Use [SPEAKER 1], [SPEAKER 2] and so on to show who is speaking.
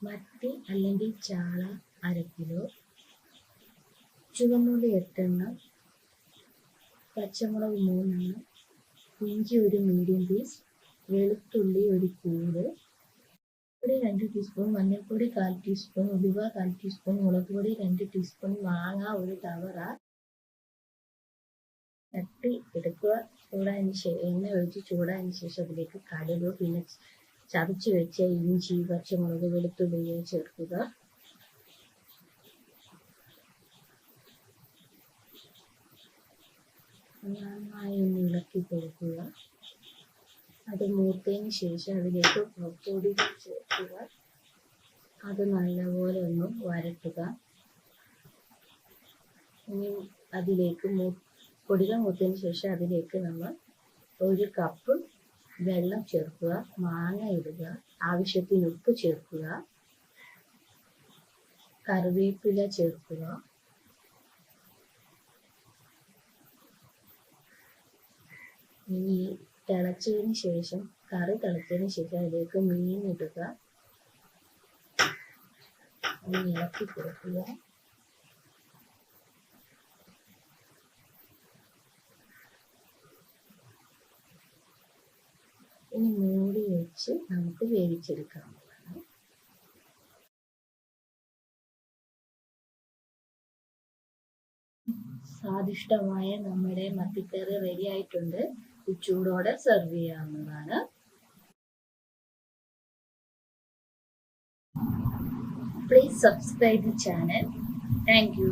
[SPEAKER 1] മത്തി അല്ലെങ്കിൽ ചാള 1/2 കിലോ, ചുവന്നുള്ളി 8 എണ്ണം, പച്ചമുളക് 3 എണ്ണം, ഇഞ്ചി ഒരു മീഡിയം പീസ്, വെളുത്തുള്ളി ഒരു കൂട്, പൊടി 2 ടീസ്പൂൺ, മഞ്ഞൾപ്പൊടി 1/4 ടീസ്പൂൺ, ഉലുവ 1/4 ടീസ്പൂൺ, മുളക് പൊടി 2 ടീസ്പൂൺ, മാങ്ങ ഒരു തവറ. ചട്ടി എടുക്കുക, എണ്ണ ഒഴിച്ച് ചൂടായതിന് ശേഷം അതിലേക്ക് കടുക്, പിന്നെ ചതച്ച് വെച്ച ഇഞ്ചി, പച്ചമുളക്, വെളുത്തുള്ളി ചേർക്കുക. നന്നായി ഇളക്കി കൊടുക്കുക. അത് മൂത്തതിന് ശേഷം അതിലേക്ക് പൊടികൾ ചേർക്കുക. അത് നല്ലപോലെ ഒന്ന് വരട്ടുക. ഇനി അതിലേക്ക് പൊടികൾ മൂത്തതിന് ശേഷം അതിലേക്ക് നമ്മൾ 1 കപ്പ് വെള്ളം ചേർക്കുക, മാങ്ങ ഇടുക, ആവശ്യത്തിന് ഉപ്പ് ചേർക്കുക, കറിവേപ്പില ചേർക്കുക. ഇനി തിളച്ചതിന് ശേഷം കറി തിളച്ചതിന് ശേഷം അതിലേക്ക് മീൻ ഇടുക, ഇളക്കി കൊടുക്കുക. ഇനി മൂടി വെച്ച് നമുക്ക് വേവിച്ചെടുക്കാവുന്നതാണ്. സ്വാദിഷ്ടമായ നമ്മുടെ മത്തിക്കറി റെഡി ആയിട്ടുണ്ട്. ചൂടോടെ സെർവ് ചെയ്യാവുന്നതാണ്. Please subscribe the channel. Thank you.